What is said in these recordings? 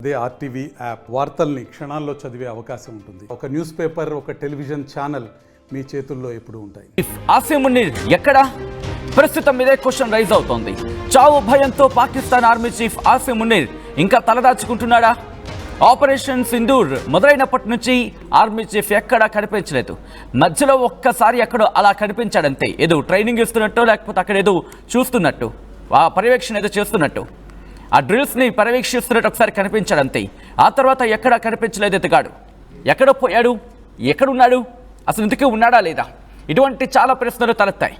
అదే RTV app వార్తల్ని క్షణాల్లో చదివే అవకాశం ఉంటుంది. ఒక న్యూస్ పేపర్, ఒక టెలివిజన్ ఛానల్ మీ చేతుల్లో ఎప్పుడూ ఉంటాయి. ఆసిమ్ మునీర్ ఎక్కడా? ప్రస్తుతం ఇదే క్వశ్చన్ రైజ్ అవుతోంది. చావు భయంతో పాకిస్తాన్ ఆర్మీ చీఫ్ ఆసిమ్ మునీర్ ఇంకా తలదాచుకుంటున్నాడా? ఆపరేషన్ సింధూర్ మొదలైనప్పటి నుంచి ఆర్మీ చీఫ్ ఎక్కడా కనిపించలేదు. మధ్యలో ఒక్కసారి ఎక్కడో అలా కనిపించాడంతే. ఏదో ట్రైనింగ్ ఇస్తున్నట్టు, లేకపోతే అక్కడ ఏదో చూస్తున్నట్టు, ఆ పర్యవేక్షణ ఏదో చేస్తున్నట్టు, ఆ డ్రిల్స్ని పర్యవేక్షిస్తున్నట్టు ఒకసారి కనిపించాడంతే. ఆ తర్వాత ఎక్కడా కనిపించలేదు. ఎత్తుగాడు ఎక్కడో పోయాడు, ఎక్కడున్నాడు, అసలు ఇందుకే ఉన్నాడా లేదా? ఇటువంటి చాలా ప్రశ్నలు తలెత్తాయి.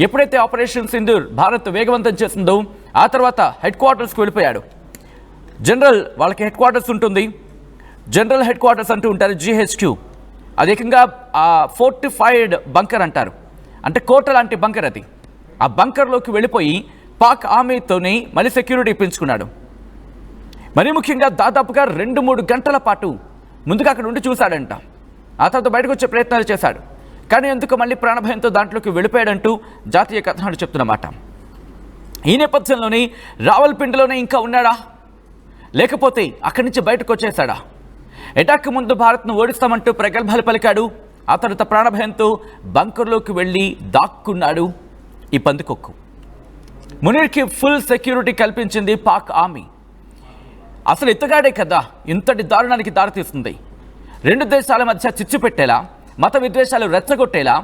ఎప్పుడైతే ఆపరేషన్ సింధూర్ భారత్ వేగవంతం చేసిందో ఆ తర్వాత హెడ్ క్వార్టర్స్కి వెళ్ళిపోయాడు. జనరల్ వాళ్ళకి హెడ్ క్వార్టర్స్ ఉంటుంది, జనరల్ హెడ్ క్వార్టర్స్ అంటూ ఉంటారు, GHQ. అది ఏకంగా ఫోర్టిఫైడ్ బంకర్ అంటారు, అంటే కోట లాంటి బంకర్ అది. ఆ బంకర్లోకి వెళ్ళిపోయి పాక్ ఆర్మీతోని మళ్ళీ సెక్యూరిటీ ఇప్పించుకున్నాడు. మరీ ముఖ్యంగా దాదాపుగా 2-3 గంటల పాటు ముందుగా అక్కడ ఉండి చూశాడంట. ఆ తర్వాత బయటకు వచ్చే ప్రయత్నాలు చేశాడు, కానీ ఎందుకు మళ్ళీ ప్రాణభయంతో దాంట్లోకి వెళ్ళిపోయాడంటూ జాతీయ కథనాలు చెప్తున్నమాట. ఈ నేపథ్యంలోనే రావల్పిండిలోనే ఇంకా ఉన్నాడా, లేకపోతే అక్కడి నుంచి బయటకు వచ్చేశాడా? అటాక్ ముందు భారత్ను ఓడిస్తామంటూ ప్రగల్భాలు పలికాడు. ఆ తర్వాత ప్రాణభయంతో బంకర్లోకి వెళ్ళి దాక్కున్నాడు ఈ పందికొక్కు. మునీర్కి ఫుల్ సెక్యూరిటీ కల్పించింది పాక్ ఆర్మీ. అసలు ఇతగాడే కదా ఇంతటి దారుణానికి దారితీస్తుంది. 2 దేశాల మధ్య చిచ్చు పెట్టేలా, మత విద్వేషాలు రెచ్చగొట్టేలా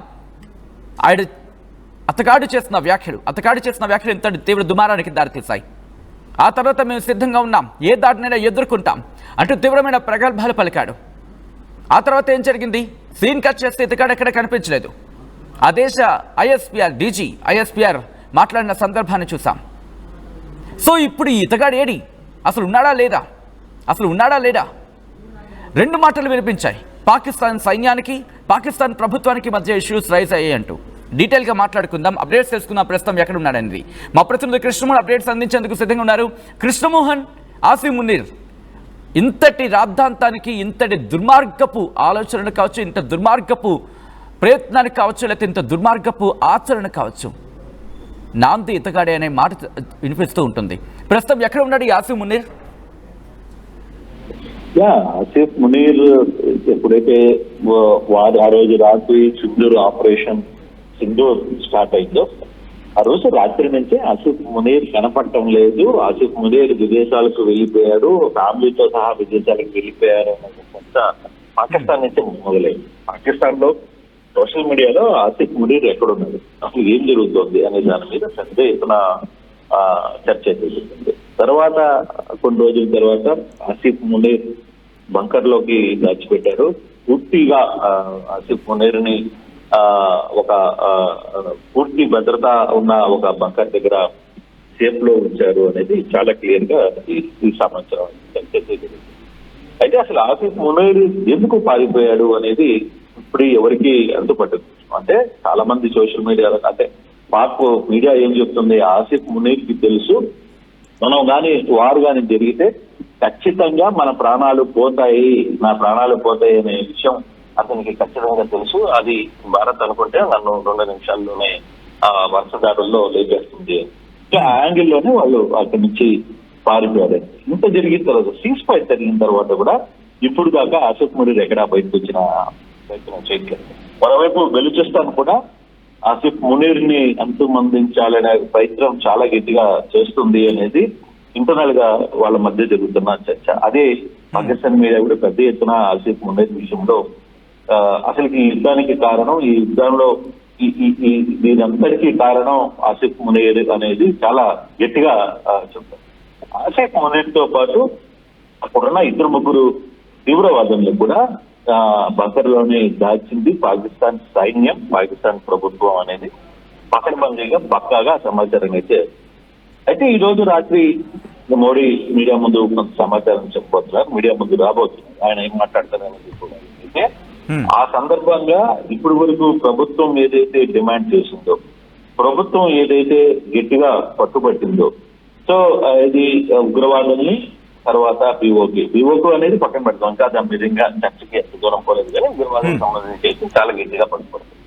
అతగాడు చేసిన వ్యాఖ్యలు ఇంతటి తీవ్ర దుమారానికి దారితీశాయి. ఆ తర్వాత మేము సిద్ధంగా ఉన్నాం, ఏ దాడినైనా ఎదుర్కొంటాం అంటూ తీవ్రమైన ప్రగల్భాలు పలికాడు. ఆ తర్వాత ఏం జరిగింది? సీన్ కట్ చేస్తే ఇతగాడు ఎక్కడ కనిపించలేదు. ఆ దేశ ISPR మాట్లాడిన సందర్భాన్ని చూసాం. సో ఇప్పుడు ఈ ఇతగాడు ఏడి? అసలు ఉన్నాడా లేదా? 2 మాటలు వినిపించాయి. పాకిస్తాన్ సైన్యానికి, పాకిస్తాన్ ప్రభుత్వానికి మధ్య ఇష్యూస్ రైజ్ అయ్యాయి అంటూ. డీటెయిల్గా మాట్లాడుకుందాం, అప్డేట్స్ తెలుసుకుందాం ప్రస్తుతం ఎక్కడ ఉన్నాడనేది. మా ప్రతినిధి కృష్ణమోహన్ అప్డేట్స్ అందించేందుకు సిద్ధంగా ఉన్నారు. కృష్ణమోహన్, ఆసిమ్ మునీర్ ఇంతటి రాద్ధాంతానికి, ఇంతటి దుర్మార్గపు ఆలోచనలు కావచ్చు, ఇంత దుర్మార్గపు ప్రయత్నానికి కావచ్చు, లేకపోతే ఇంత దుర్మార్గపు ఆచరణ కావచ్చు, నాంది ఇతగాడే అనే మాట వినిపిస్తూ ఉంటుంది. ప్రస్తుతం ఎక్కడ ఉన్నాడు ఈ ఆసిమ్ మునీర్? ఆసిఫ్ మునీర్ ఎప్పుడైతే ఆ రోజు రాత్రి ఆపరేషన్ సింధూర్ స్టార్ట్ అయిందో ఆ రోజు రాత్రి నుంచే ఆసిఫ్ మునీర్ కనపడటం లేదు. ఆసిఫ్ మునీర్ విదేశాలకు వెళ్ళిపోయాడు, ఫ్యామిలీతో సహా విదేశాలకు వెళ్ళిపోయారు అనే కొంత పాకిస్తాన్ నుంచి మొదలైంది. పాకిస్తాన్ లో సోషల్ మీడియాలో ఆసిఫ్ మునీర్ ఎక్కడున్నాడు, అసలు ఏం జరుగుతోంది అనే దాని మీద పెద్ద ఎత్తున చర్చ జరుగుతుంది. తర్వాత కొన్ని రోజుల తర్వాత ఆసిఫ్ మునీర్ బంకర్ లోకి దాచిపెట్టారు. పూర్తిగా ఆసిఫ్ మునీర్ ని ఒక పూర్తి భద్రత ఉన్న ఒక బంకర్ దగ్గర సేఫ్ లో ఉంచారు అనేది చాలా క్లియర్ గా ఈ సమాచారం చర్చ జరిగింది. అయితే అసలు ఆసిఫ్ మునీర్ ఎందుకు పారిపోయాడు అనేది ఇప్పుడు ఎవరికి అంతుపట్టదు. అంటే చాలా మంది సోషల్ మీడియాలో, అంటే పాక్ మీడియా ఏం చెప్తుంది, ఆసిఫ్ మునీర్ కి తెలుసు మనం కానీ వారు కానీ జరిగితే ఖచ్చితంగా మన ప్రాణాలు పోతాయి, నా ప్రాణాలు పోతాయి అనే విషయం అతనికి ఖచ్చితంగా తెలుసు. అది భారత్ అనుకుంటే నన్ను 2 నిమిషాల్లోనే వర్షదారుల్లో లేపేస్తుంది. ఆ యాంగిల్లోనే వాళ్ళు అక్కడి నుంచి పారిపోయారు. ఇంత జరిగిన తర్వాత సీజ్ ఫైర్ జరిగిన తర్వాత కూడా ఇప్పుడు దాకా ఆసిఫ్ మునీర్ ఎక్కడా బయటకు వచ్చిన ప్రయత్నం చేయట్లేదు. మరోవైపు బెలూచిస్తాన్ కూడా ఆసిఫ్ మునీర్ ని అంతమందించాలనే ప్రయత్నం చాలా గట్టిగా చేస్తుంది అనేది ఇంటర్నల్ గా వాళ్ళ మధ్య జరుగుతున్న చర్చ. అదే పాకిస్తాన్ మీడియా కూడా పెద్ద ఎత్తున ఆసిఫ్ మునీర్ విషయంలో అసలు ఈ యుద్ధానికి కారణం, ఈ యుద్ధంలో దీనంతటికీ కారణం ఆసిఫ్ మునీర్ అనేది చాలా గట్టిగా చెప్తారు. ఆసిఫ్ మునీర్ తో పాటు అక్కడున్న 2-3 తీవ్రవాదులను కూడా బంకర్ లోనే దాచింది పాకిస్తాన్ సైన్యం, పాకిస్తాన్ ప్రభుత్వం అనేది పకడ్బందీగా పక్కాగా సమాచారం అయితే ఈ రోజు రాత్రి మోడీ మీడియా ముందు కొంత సమాచారం చెప్పబోతున్నారు, మీడియా ముందు రాబోతున్నారు. ఆయన ఏం మాట్లాడతారనేది కూడా అయితే ఆ సందర్భంగా ఇప్పటి వరకు ప్రభుత్వం ఏదైతే డిమాండ్ చేసిందో, ప్రభుత్వం ఏదైతే గట్టిగా పట్టుబట్టిందో, సో ఇది ఉగ్రవాదుల్ని, తర్వాత పిఓకే అనేది పక్కన పెడతాం, ఇంకా దాని విధంగా చర్చకి ఎంత దూరం పోలేదు, కానీ ఉగ్రవాదాలకు సంబంధించి చాలా గట్టిగా పట్టుబడుతుంది.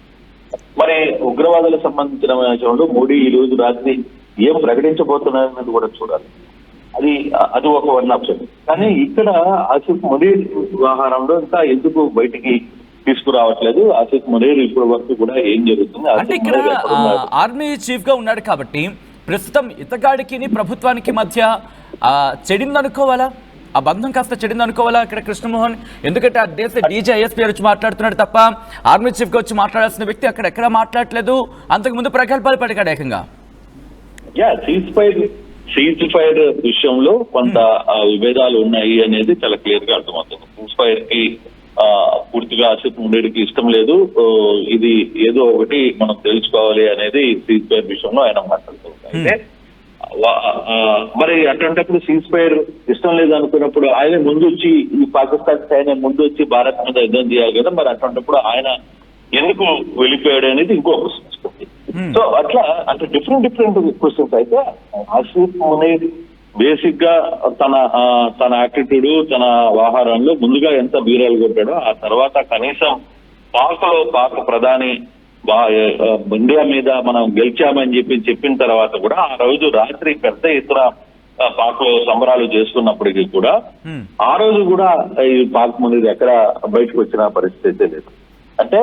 మరి ఉగ్రవాదాలకు సంబంధించిన విషయంలో మోడీ ఈ రోజు రాత్రి ఏం ప్రకటించబోతున్నారనేది కూడా చూడాలి. అది ఒక వన్ ఆప్షన్. కానీ ఇక్కడ ఆసిఫ్ మునీర్ వ్యవహారంలో ఇంకా ఎందుకు బయటికి తీసుకురావట్లేదు? ఆసిఫ్ మునీర్ ఇప్పటి వరకు కూడా ఏం జరుగుతుంది? అంటే ఇక్కడ ఆర్మీ చీఫ్ గా ఉన్నాడు కాబట్టి ప్రస్తుతం ఇతగాడికి ప్రభుత్వానికి మధ్య చెడిందనుకోవాలా? ఆ బంధం కాస్త చెడిందనుకోవాలా ఇక్కడ కృష్ణమోహన్? ఎందుకంటే ఆ దేశ డీజీఐఎస్పీ వచ్చి మాట్లాడుతున్నాడు తప్ప ఆర్మీ చీఫ్ గా వచ్చి మాట్లాడాల్సిన వ్యక్తి అక్కడ ఎక్కడా మాట్లాడలేదు. అంతకుముందు ప్రకల్పాలు పడికాడు ఏకంగా. సీజ్ ఫైర్ విషయంలో కొంత విభేదాలు ఉన్నాయి అనేది చాలా క్లియర్ గా అర్థమవుతుంది. సీజ్ ఫైర్ కి పూర్తిగా ఆసిఫ్ మునీర్కి ఇష్టం లేదు. ఇది ఏదో ఒకటి మనం తెలుసుకోవాలి అనేది సీజ్ ఫైర్ విషయంలో ఆయన మాట్లాడుతున్నారు. అయితే మరి అటువంటిప్పుడు సీజ్ ఫైర్ ఇష్టం లేదు అనుకున్నప్పుడు ఆయన ముందు వచ్చి ఈ పాకిస్తాన్ సైన్యం ముందు వచ్చి భారత్ మీద యుద్ధం చేయాలి కదా, మరి అటువంటిప్పుడు ఆయన ఎందుకు వెళ్ళిపోయాడు అనేది ఇంకో క్వశ్చన్ వస్తుంది. సో అట్లా అంటే డిఫరెంట్ క్వశ్చన్స్. అయితే ఆసిఫ్ మునీర్ బేసిక్ గా తన యాటిట్యూడ్, తన వ్యవహారంలో ముందుగా ఎంత బీరాలు కొట్టాడో, ఆ తర్వాత కనీసం పాక్ ప్రధాని ఇండియా మీద మనం గెలిచామని చెప్పిన తర్వాత కూడా ఆ రోజు రాత్రి పెద్ద ఎత్తున పాక్ లో సంబరాలు చేసుకున్నప్పటికీ కూడా ఆ రోజు కూడా ఈ పాక్ మునీర్ ఎక్కడ బయటకు వచ్చిన పరిస్థితి లేదు. అంటే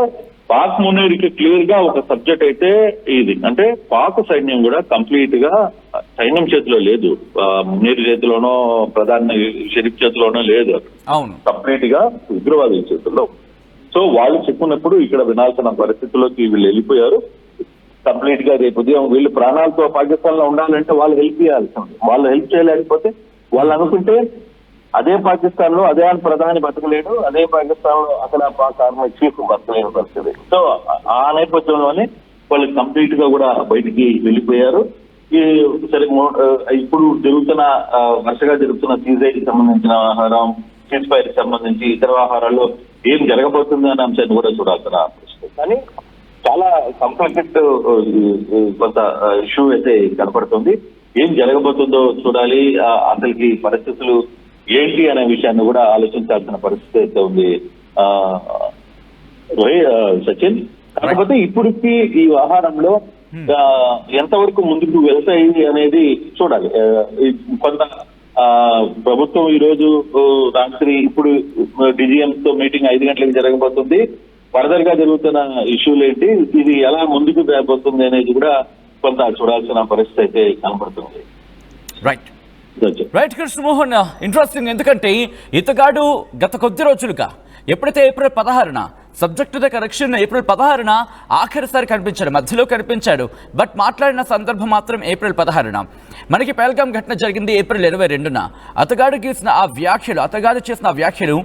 పాక్ మునీర్కి క్లియర్ గా ఒక సబ్జెక్ట్ అయితే ఇది, అంటే పాక్ సైన్యం కూడా కంప్లీట్ గా సైన్యం చేతిలో లేదు, మునీర్ చేతిలోనో ప్రధాని షరీఫ్ చేతిలోనో లేదు, కంప్లీట్ గా ఉగ్రవాదుల చేతుల్లో. సో వాళ్ళు చెప్పుకున్నప్పుడు ఇక్కడ వినాల్సిన పరిస్థితుల్లోకి వీళ్ళు వెళ్ళిపోయారు. కంప్లీట్ గా రేపు ఉదయం వీళ్ళు ప్రాణాలతో పాకిస్తాన్ లో ఉండాలంటే వాళ్ళు హెల్ప్ చేయాల్సింది. వాళ్ళు హెల్ప్ చేయలేకపోతే వాళ్ళు అనుకుంటే అదే పాకిస్తాన్ లో అదే ప్రధాని బతకలేడు, అదే పాకిస్తాన్ లో అక్కడ పాక్ ఆర్మీ చీఫ్ బతకలేని పరిస్థితి. సో ఆ నేపథ్యంలోనే వాళ్ళు కంప్లీట్ గా కూడా బయటికి వెళ్ళిపోయారు. సరే ఇప్పుడు వరుసగా జరుగుతున్న సీజైకి సంబంధించిన వ్యవహారం, సీజ్ ఫైర్ కి సంబంధించి ఇతర వ్యవహారాల్లో ఏం జరగబోతుంది అనే అంశాన్ని కూడా చూడాల్సిన ప్రశ్న. కానీ చాలా కాంప్లికేట్ కొంత ఇష్యూ అయితే కనపడుతుంది. ఏం జరగబోతుందో చూడాలి. అసలుకి పరిస్థితులు ఏంటి అనే విషయాన్ని కూడా ఆలోచించాల్సిన పరిస్థితి అయితే ఉంది సచిన్. కాకపోతే ఇప్పటికి ఈ వ్యవహారంలో ఎంతవరకు ముందుకు వెళ్తాయి అనేది చూడాలి. కొంత ప్రభుత్వం ఈ రోజు రాత్రి ఇప్పుడు డిజిఎం తో మీటింగ్ 5 గంటలకు జరగబోతుంది. ఫర్దర్ గా జరుగుతున్న ఇష్యూలు ఏంటి, ఇది ఎలా ముందుకు రాబోతుంది అనేది కూడా కొంత చూడాల్సిన పరిస్థితి అయితే కనబడుతుంది. Right Krishnamohan, interesting. ఎందుకంటే ఇతగాడు గత కొద్ది రోజులుగా ఎప్పుడైతే ఏప్రిల్ 16న సబ్జెక్ట్ ద కరెక్షన్ ఏప్రిల్ 16న ఆఖరిసారి కనిపించాడు, మధ్యలో కనిపించాడు. బట్ మాట్లాడిన సందర్భం మాత్రం ఏప్రిల్ 16న. మనకి పహల్గాం ఘటన జరిగింది ఏప్రిల్ 22న. అతగాడు చేసిన ఆ వ్యాఖ్యలు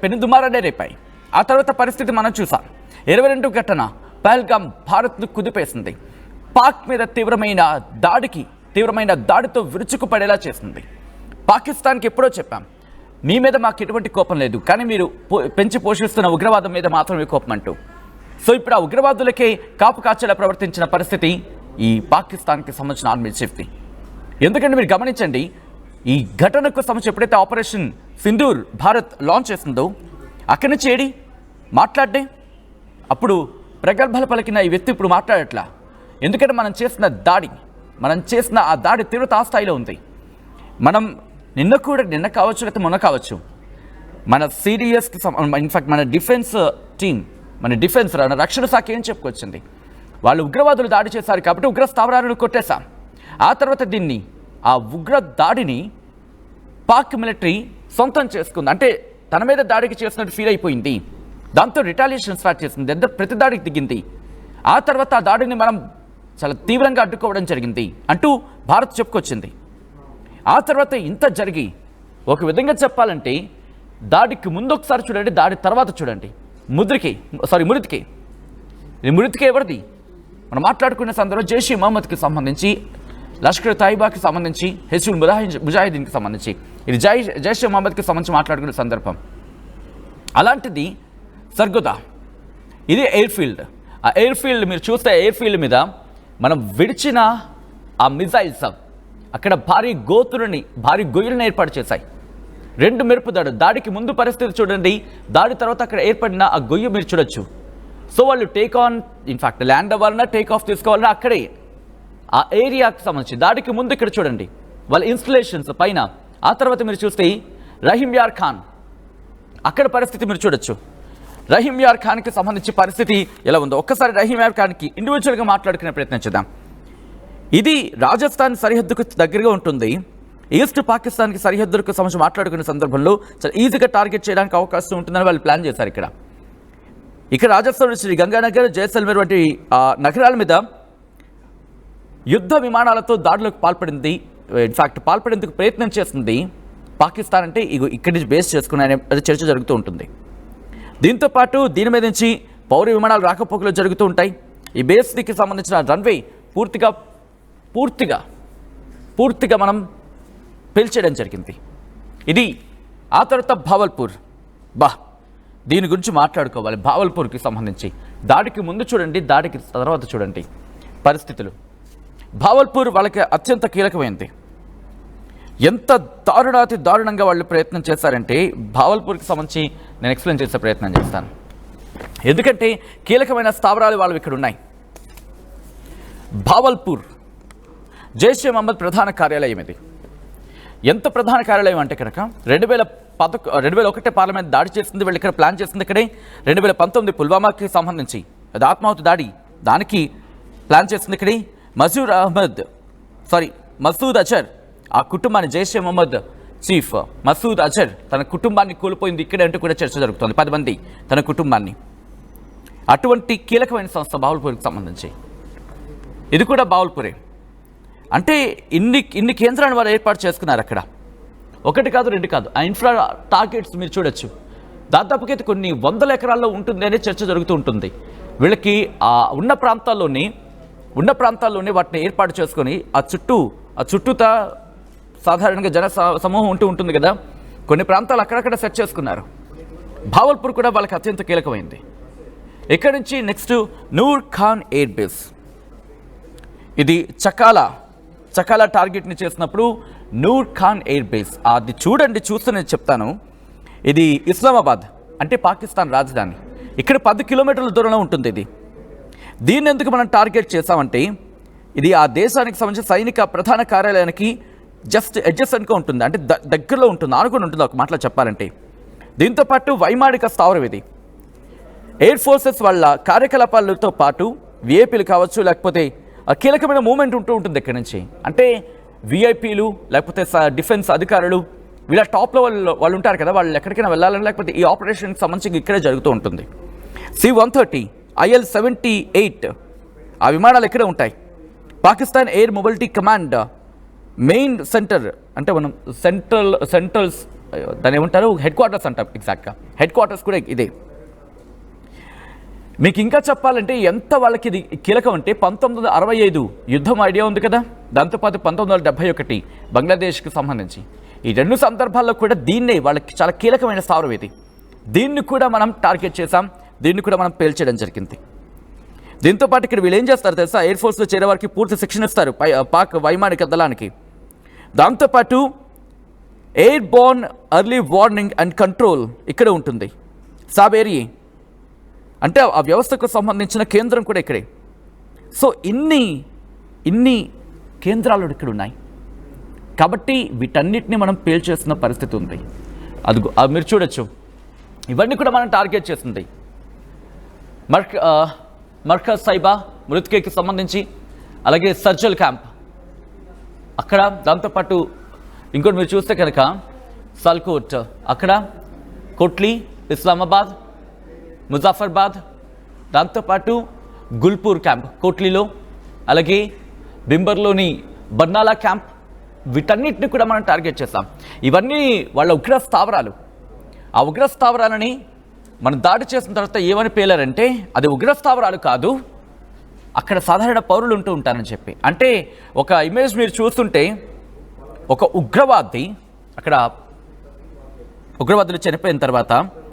పెనుదుమారనే రేపాయి. ఆ తర్వాత పరిస్థితి మనం చూసాం. 22 ఘటన పహల్గాం భారత్ను కుదిపేసింది. పాక్ మీద తీవ్రమైన దాడితో విరుచుకుపడేలా చేసింది. పాకిస్తాన్కి ఎప్పుడో చెప్పాం, మీ మీద మాకు ఎటువంటి కోపం లేదు, కానీ మీరు పెంచి పోషిస్తున్న ఉగ్రవాదం మీద మాత్రమే కోపం అంటూ. సో ఇప్పుడు ఆ ఉగ్రవాదులకే కాపు కాచేలా ప్రవర్తించిన పరిస్థితి ఈ పాకిస్తాన్కి సంబంధించిన ఆర్మీ చీఫ్ది. ఎందుకంటే మీరు గమనించండి, ఈ ఘటనకు సంబంధించి ఎప్పుడైతే ఆపరేషన్ సింధూర్ భారత్ లాంచ్ చేసిందో అక్కడి నుంచి ఏడి మాట్లాడే అప్పుడు ప్రగల్భాలు పలికిన ఈ వ్యక్తి ఇప్పుడు మాట్లాడట్లా. ఎందుకంటే మనం చేసిన ఆ దాడి తీవ్రత ఆ స్థాయిలో ఉంది. మనం నిన్న కావచ్చు లేకపోతే మొన్న కావచ్చు, మన సిడిఎస్కి ఇన్ఫాక్ట్ మన డిఫెన్స్ టీం, మన రక్షణ శాఖ ఏం చెప్పుకొచ్చింది, వాళ్ళు ఉగ్రవాదులు దాడి చేశారు కాబట్టి ఉగ్ర స్థావరాలను కొట్టేశాం. ఆ తర్వాత ఆ ఉగ్ర దాడిని పాక్ మిలిటరీ సొంతం చేసుకుంది. అంటే తన మీద దాడికి చేసినట్టు ఫీల్ అయిపోయింది. దాంతో రిటాలియేషన్ స్టార్ట్ చేసింది, ప్రతి దాడికి దిగింది. ఆ తర్వాత ఆ దాడిని మనం చాలా తీవ్రంగా అడ్డుకోవడం జరిగింది అంటూ భారత్ చెప్పుకొచ్చింది. ఆ తర్వాత ఇంత జరిగి ఒక విధంగా చెప్పాలంటే దాడికి ముందు ఒకసారి చూడండి, దాడి తర్వాత చూడండి. మురితికి ఎవరిది? మనం మాట్లాడుకునే సందర్భంలో జైష్ మహమ్మద్కి సంబంధించి, లష్కర్ తైబాకి సంబంధించి, హెజ్బుల్ ముజాహిదీన్కి సంబంధించి, ఇది జైష్ మహమ్మద్కి సంబంధించి మాట్లాడుకునే సందర్భం. అలాంటిది సర్గోదా, ఇది ఎయిర్ ఫీల్డ్. ఆ ఎయిర్ ఫీల్డ్ మీరు చూస్తే ఎయిర్ ఫీల్డ్ మీద మనం విడిచిన ఆ మిజైల్స్ అక్కడ భారీ గొయ్యలను ఏర్పాటు చేశాయి. 2 మెరుపు దాడికి ముందు పరిస్థితి చూడండి, దాడి తర్వాత అక్కడ ఏర్పడిన ఆ గొయ్యి మీరు చూడొచ్చు. సో వాళ్ళు టేక్ ఆన్, ఇన్ఫాక్ట్ ల్యాండ్ అవ్వాలన్నా టేక్ ఆఫ్ తీసుకోవాలన్నా అక్కడే ఆ ఏరియాకి సంబంధించి దాడికి ముందు ఇక్కడ చూడండి వాళ్ళ ఇన్స్టలేషన్స్ పైన. ఆ తర్వాత మీరు చూస్తే రహీం యార్ ఖాన్, అక్కడ పరిస్థితి మీరు చూడొచ్చు. రహీం యార్ ఖాన్కి సంబంధించి పరిస్థితి ఎలా ఉందో ఒక్కసారి రహీం యార్ ఖాన్కి ఇండివిజువల్గా మాట్లాడుకునే ప్రయత్నం చేద్దాం. ఇది రాజస్థాన్ సరిహద్దుకు దగ్గరగా ఉంటుంది. ఈస్ట్ పాకిస్తాన్కి సరిహద్దులకు సంబంధించి మాట్లాడుకునే సందర్భంలో చాలా ఈజీగా టార్గెట్ చేయడానికి అవకాశం ఉంటుందని వాళ్ళు ప్లాన్ చేశారు. ఇక్కడ రాజస్థాన్ శ్రీ గంగానగర్, జైసల్మేర్ వంటి నగరాల మీద యుద్ధ విమానాలతో దాడులకు పాల్పడింది. ఇన్ఫాక్ట్ పాల్పడేందుకు ప్రయత్నం చేస్తుంది పాకిస్తాన్. అంటే ఇక్కడి నుంచి బేస్ చేసుకునే చర్చ జరుగుతూ ఉంటుంది. దీంతోపాటు దీని మీద నుంచి పౌర విమానాలు రాకపోకలు జరుగుతూ ఉంటాయి. ఈ బేస్కి సంబంధించిన రన్వే పూర్తిగా మనం పేల్చేయడం జరిగింది. ఇది ఆ తర్వాత భావల్పూర్. దీని గురించి మాట్లాడుకోవాలి. భావల్పూర్కి సంబంధించి దాడికి ముందు చూడండి, దాడికి తర్వాత చూడండి పరిస్థితులు. భావల్పూర్ వాళ్ళకి అత్యంత కీలకమైంది. ఎంత దారుణాతి దారుణంగా వాళ్ళు ప్రయత్నం చేశారంటే భావల్పూర్కి సంబంధించి నేను ఎక్స్ప్లెయిన్ చేసే ప్రయత్నం చేస్తాను. ఎందుకంటే కీలకమైన స్థావరాలు వాళ్ళు ఇక్కడ ఉన్నాయి. భావల్పూర్ జైషే మహమ్మద్ ప్రధాన కార్యాలయం. ఇది ఎంత ప్రధాన కార్యాలయం అంటే కనుక 2001 పార్లమెంట్ దాడి చేసింది, వీళ్ళు ఇక్కడ ప్లాన్ చేసింది ఇక్కడే. 2019 పుల్వామాకి సంబంధించి అది ఆత్మాహుతి దాడి, దానికి ప్లాన్ చేసింది ఇక్కడే. మసూద్ అజర్ ఆ కుటుంబాన్ని, జైషే మహమ్మద్ చీఫ్ మసూద్ అజర్ తన కుటుంబాన్ని కోల్పోయింది ఇక్కడే అంటూ కూడా చర్చ జరుగుతుంది. 10 మంది తన కుటుంబాన్ని. అటువంటి కీలకమైన సంస్థ బావల్పూర్కి సంబంధించి. ఇది కూడా బావల్పూరే. అంటే ఇన్ని కేంద్రాలను వారు ఏర్పాటు చేసుకున్నారు అక్కడ. 1 కాదు 2 కాదు. ఆ ఇన్ఫ్రా టార్గెట్స్ మీరు చూడొచ్చు. దాదాపుకైతే కొన్ని 100 ఎకరాల్లో ఉంటుంది అనే చర్చ జరుగుతూ ఉంటుంది. వీళ్ళకి ఉన్న ప్రాంతాల్లోనే వాటిని ఏర్పాటు చేసుకొని ఆ చుట్టూతా సాధారణంగా జన సమూహం ఉంటుంది కదా, కొన్ని ప్రాంతాలు అక్కడక్కడ సెట్ చేసుకున్నారు. భావల్పూర్ కూడా వాళ్ళకి అత్యంత కీలకమైంది. ఇక్కడి నుంచి next Noor Khan air base. ఇది చకాలా టార్గెట్ని చేసినప్పుడు నూర్ ఖాన్ ఎయిర్ బేస్ అది చూడండి, చూస్తే నేను చెప్తాను. ఇది ఇస్లామాబాద్ అంటే పాకిస్తాన్ రాజధాని. ఇక్కడ 10 కిలోమీటర్ల దూరంలో ఉంటుంది. దీన్ని ఎందుకు మనం టార్గెట్ చేసామంటే ఇది ఆ దేశానికి సంబంధించిన సైనిక ప్రధాన కార్యాలయానికి జస్ట్ అడ్జసెంట్గా ఉంటుంది. అంటే దగ్గరలో ఉంటుంది, ఆనుకొని ఉంటుంది ఒక మాటలో చెప్పాలంటే. దీంతోపాటు వైమానిక స్థావరం ఇది. ఎయిర్ ఫోర్సెస్ వాళ్ళ కార్యకలాపాలతో పాటు విఐపీలు కావచ్చు, లేకపోతే కీలకమైన మూమెంట్ ఉంటుంది ఇక్కడి నుంచి. అంటే విఐపీలు లేకపోతే డిఫెన్స్ అధికారులు వీళ్ళ టాప్లో వాళ్ళు ఉంటారు కదా, వాళ్ళు ఎక్కడికైనా వెళ్ళాలని లేకపోతే ఈ ఆపరేషన్కి సంబంధించి ఇక్కడే జరుగుతూ ఉంటుంది. C-130 IL-78 ఆ విమానాలు ఇక్కడే ఉంటాయి. Pakistan air mobility command main centre, అంటే మనం సెంట్రల్స్ దాన్ని ఏమంటారు, హెడ్ క్వార్టర్స్ అంటాం. ఎగ్జాక్ట్గా హెడ్ క్వార్టర్స్ కూడా ఇదే. మీకు ఇంకా చెప్పాలంటే ఎంత వాళ్ళకి ఇది కీలకం అంటే 1965 యుద్ధం ఐడియా ఉంది కదా, దాంతోపాటు 1971 బంగ్లాదేశ్కి సంబంధించి ఈ 2 సందర్భాల్లో కూడా దీన్నే వాళ్ళకి చాలా కీలకమైన స్థావరం ఇది. దీన్ని కూడా మనం టార్గెట్ చేసాం, దీన్ని కూడా మనం పేల్చేయడం జరిగింది. దీంతోపాటు ఇక్కడ వీళ్ళు ఏం చేస్తారు తెలుసా, ఎయిర్ ఫోర్స్లో చేరే వారికి పూర్తి శిక్షణ ఇస్తారు పాక్ వైమానిక దళానికి. దాంతోపాటు air Born early warning and control ఇక్కడ ఉంటుంది. సాబేరి అంటే ఆ వ్యవస్థకు సంబంధించిన కేంద్రం కూడా ఇక్కడే. సో ఇన్ని కేంద్రాలు ఇక్కడ ఉన్నాయి కాబట్టి వీటన్నిటిని మనం పేల్చేస్తున్న పరిస్థితి ఉంది. అది మీరు చూడొచ్చు. ఇవన్నీ కూడా మనం టార్గెట్ చేస్తుంది. మర్కజ్ సైబా మృతికేకి సంబంధించి, అలాగే సర్జల్ క్యాంప్ అక్కడ. దాంతోపాటు ఇంకోటి మీరు చూస్తే కనుక సల్కోట్ అక్కడ, కోట్లీ, ఇస్లామాబాద్, ముజాఫర్బాద్, దాంతోపాటు గుల్పూర్ క్యాంప్ కోట్లీలో, అలాగే బింబర్లోని బర్నాలా క్యాంప్. వీటన్నిటిని కూడా మనం టార్గెట్ చేస్తాం. ఇవన్నీ వాళ్ళ ఉగ్ర స్థావరాలు. ఆ ఉగ్ర స్థావరాలని మనం దాడి చేసిన తర్వాత ఏమని పేలారంటే అది ఉగ్ర స్థావరాలు కాదు, అక్కడ సాధారణ పౌరులు ఉంటారని చెప్పి. అంటే ఒక ఇమేజ్ మీరు చూస్తుంటే ఒక ఉగ్రవాది అక్కడ, ఉగ్రవాదులు చనిపోయిన తర్వాత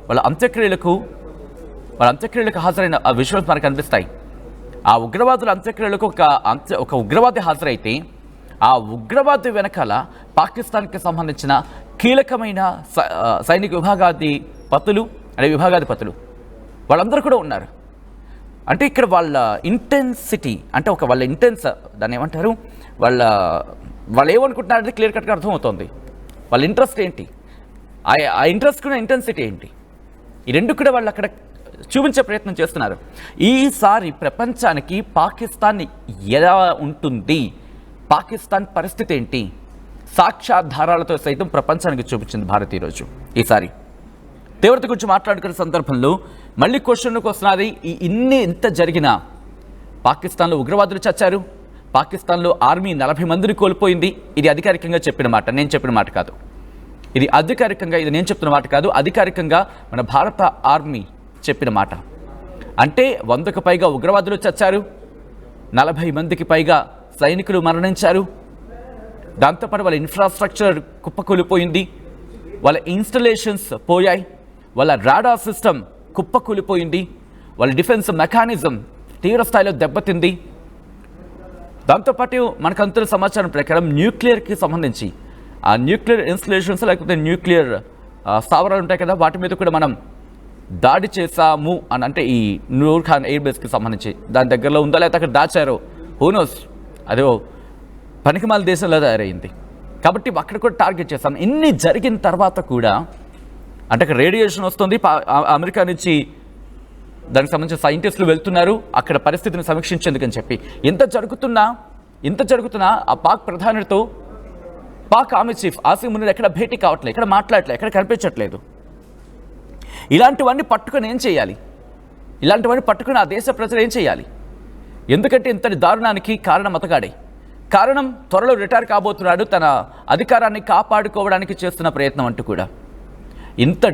వాళ్ళ అంత్యక్రియలకు హాజరైన ఆ విజువల్స్ మనకు కనిపిస్తాయి. ఆ ఉగ్రవాదుల అంత్యక్రియలకు ఒక ఉగ్రవాది హాజరైతే ఆ ఉగ్రవాది వెనకాల పాకిస్తాన్కి సంబంధించిన కీలకమైన సైనిక విభాగాధిపతులు వాళ్ళందరూ కూడా ఉన్నారు. అంటే ఇక్కడ వాళ్ళ ఇంటెన్సిటీ, అంటే వాళ్ళ ఇంటెన్స్ దాన్ని ఏమంటారు, వాళ్ళ వాళ్ళు ఏమనుకుంటున్నారంటే క్లియర్ కట్గా అర్థమవుతుంది. వాళ్ళ ఇంట్రెస్ట్ ఏంటి, ఆ ఇంట్రెస్ట్ కూడా ఇంటెన్సిటీ ఏంటి, ఈ రెండు కూడా వాళ్ళు అక్కడ చూపించే ప్రయత్నం చేస్తున్నారు. ఈసారి ప్రపంచానికి పాకిస్తాన్ ఎలా ఉంటుంది, పాకిస్తాన్ పరిస్థితి ఏంటి, సాక్ష్యాధారాలతో సైతం ప్రపంచానికి చూపించింది భారత్ ఈరోజు. ఈసారి తీవ్రత గురించి మాట్లాడుకునే సందర్భంలో మళ్ళీ క్వశ్చన్కి వస్తున్నది, ఇంత జరిగినా పాకిస్తాన్లో ఉగ్రవాదులు చచ్చారు, పాకిస్తాన్లో ఆర్మీ 40 మందిని కోల్పోయింది. ఇది అధికారికంగా చెప్పిన మాట, నేను చెప్పిన మాట కాదు. ఇది అధికారికంగా, ఇది నేను చెప్తున్న మాట కాదు, అధికారికంగా మన భారత ఆర్మీ చెప్పిన మాట. అంటే 100కు పైగా ఉగ్రవాదులు చచ్చారు, 40 మందికి పైగా సైనికులు మరణించారు. దాంతోపాటు వాళ్ళ ఇన్ఫ్రాస్ట్రక్చర్ కుప్పకూలిపోయింది, వాళ్ళ ఇన్స్టలేషన్స్ పోయాయి, వాళ్ళ రాడార్ సిస్టమ్ కుప్పకూలిపోయింది, వాళ్ళ డిఫెన్స్ మెకానిజం తీవ్ర స్థాయిలో దెబ్బతింది. దాంతోపాటు మనకు అంతున్న సమాచారం ప్రకారం న్యూక్లియర్కి సంబంధించి ఆ న్యూక్లియర్ ఇన్స్టలేషన్స్ లేకపోతే న్యూక్లియర్ స్థావరాలు ఉంటాయి కదా, వాటి మీద కూడా మనం దాడి చేశాము అని, అంటే ఈ నూర్ ఖాన్ ఎయిర్ బేస్కి సంబంధించి దాని దగ్గరలో ఉందా లేకపోతే అక్కడ దాచారో హూనోస్, అదో పనికిమాల దేశంలో తయారైంది. కాబట్టి అక్కడ కూడా టార్గెట్ చేస్తాం. ఇన్ని జరిగిన తర్వాత కూడా అంటే అక్కడ రేడియేషన్ వస్తుంది, అమెరికా నుంచి దానికి సంబంధించిన సైంటిస్టులు వెళ్తున్నారు అక్కడ పరిస్థితిని సమీక్షించేందుకని చెప్పి. ఇంత జరుగుతున్నా ఆ పాక్ ప్రధానితో పాక్ ఆర్మీ చీఫ్ ఆసిమ్ మునీర్ ఎక్కడ భేటీ కావట్లేదు, ఎక్కడ మాట్లాడట్లేదు, ఎక్కడ కనిపించట్లేదు. ఇలాంటివన్నీ పట్టుకొని ఏం చేయాలి, ఇలాంటివన్నీ పట్టుకుని ఆ దేశ ప్రజలు ఏం చేయాలి? ఎందుకంటే ఇంతటి దారుణానికి కారణం అతగాడే. కారణం త్వరలో రిటైర్ కాబోతున్నాడు, తన అధికారాన్ని కాపాడుకోవడానికి చేస్తున్న ప్రయత్నం అంటూ కూడా. ఇంత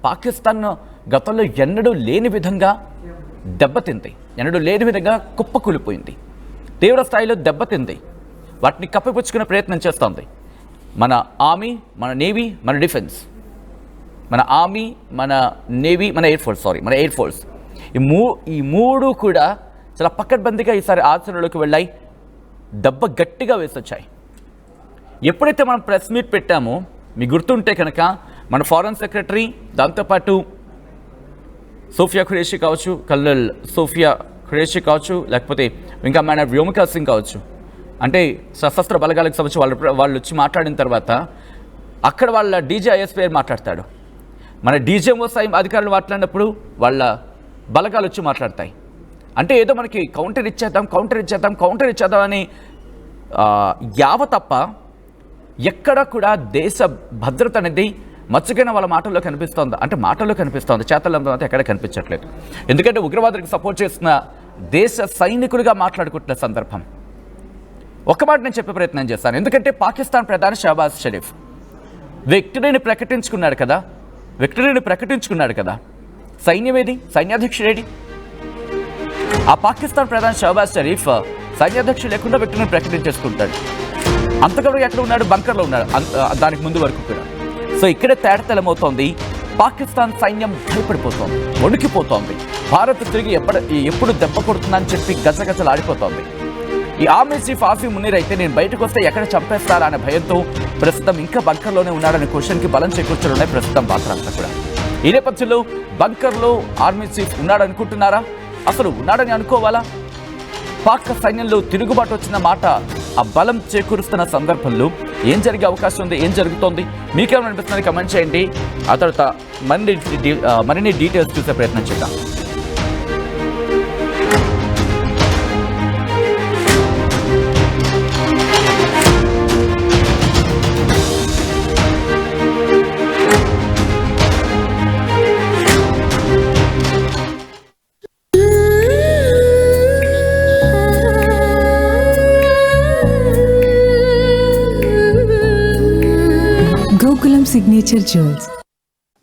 పాకిస్తాన్ గతంలో ఎన్నడూ లేని విధంగా దెబ్బతింది, ఎన్నడూ లేని విధంగా కుప్పకూలిపోయింది, తీవ్ర స్థాయిలో దెబ్బతింది. వాటిని కప్పిపుచ్చుకునే ప్రయత్నం చేస్తోంది మన ఆర్మీ, మన నేవీ, మన డిఫెన్స్. మన ఆర్మీ, మన నేవీ, మన ఎయిర్ ఫోర్స్ ఈ మూడు కూడా చాలా పకడ్బందీగా ఈసారి ఆచరణలోకి వెళ్ళాయి, దెబ్బ గట్టిగా వేసొచ్చాయి. ఎప్పుడైతే మనం ప్రెస్ మీట్ పెట్టామో మీకు గుర్తుంటే కనుక మన ఫారెన్ సెక్రటరీ, దాంతోపాటు సోఫియా ఖురేషీ కావచ్చు, కల్నల్ సోఫియా ఖురేషీ కావచ్చు, లేకపోతే ఇంకా మన వ్యోమికా సింగ్ కావచ్చు, అంటే సశస్త్ర బలగాలకు సంబంధించి వాళ్ళు వచ్చి మాట్లాడిన తర్వాత అక్కడ వాళ్ళ డీజీఐఎస్పీ మాట్లాడతాడు. మన డీజీఎంఓ అధికారులు మాట్లాడినప్పుడు వాళ్ళ బలగాలు వచ్చి మాట్లాడతాయి. అంటే ఏదో మనకి కౌంటర్ ఇచ్చేద్దాం అని యావ తప్ప ఎక్కడ కూడా దేశ భద్రత అనేది మచ్చగైన వాళ్ళ మాటల్లో కనిపిస్తోంది. అంటే మాటల్లో కనిపిస్తోంది, చేతల్లో అయితే ఎక్కడ కనిపించట్లేదు. ఎందుకంటే ఉగ్రవాదులకు సపోర్ట్ చేస్తున్న దేశ సైనికులుగా మాట్లాడుకుంటున్న సందర్భం. ఒక మాట నేను చెప్పే ప్రయత్నం చేస్తాను. ఎందుకంటే పాకిస్తాన్ ప్రధాని షహబాజ్ షరీఫ్ విక్టరీని ప్రకటించుకున్నాడు కదా, సైన్యమేది, సైన్యాధ్యక్షుడేది? ఆ పాకిస్తాన్ ప్రధాని షహబాజ్ షరీఫ్ సైన్యాధ్యక్షుడు లేకుండా విక్టరీని ప్రకటించేసుకుంటాడు. అంతకవరకు ఎక్కడ ఉన్నాడు? బంకర్లో ఉన్నాడు దానికి ముందు వరకు కూడా. సో ఇక్కడే తేటతెల్లమవుతోంది. పాకిస్తాన్ సైన్యం భయపడిపోతోంది, వణికిపోతోంది. భారత్ తిరిగి ఎప్పుడు దెబ్బ కొడుతుందని చెప్పి గజగజలాడిపోతోంది. ఈ ఆర్మీ చీఫ్ ఆసిమ్ మునీర్ అయితే నేను బయటకు వస్తే ఎక్కడ చంపేస్తారా అనే భయంతో ప్రస్తుతం ఇంకా బంకర్లోనే ఉన్నాడనే క్వశ్చన్కి బలం చేకూర్చనున్నాయి ప్రస్తుతం వార్తలంతా కూడా. ఈ నేపథ్యంలో బంకర్లో ఆర్మీ చీఫ్ ఉన్నాడనుకుంటున్నారా? అసలు ఉన్నాడని అనుకోవాలా? పాక్ సైన్యంలో తిరుగుబాటు వచ్చిన మాట ఆ బలం చేకూరుస్తున్న సందర్భంలో ఏం జరిగే అవకాశం ఉంది, ఏం జరుగుతోంది, మీకేమైనా అనిపిస్తుంది కమెంట్ చేయండి. ఆ తర్వాత మరిన్ని డీటెయిల్స్ చూసే ప్రయత్నం చేద్దాం. Signature jewels.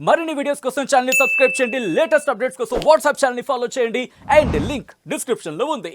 మరిన్ని వీడియోస్ కోసం ఛానల్ ని సబ్స్క్రైబ్ చేయండి. లేటెస్ట్ అప్డేట్స్ కోసం వాట్సాప్ ఛానల్ ని ఫాలో చేయండి. అండ్ లింక్ డిస్క్రిప్షన్ లో ఉంది.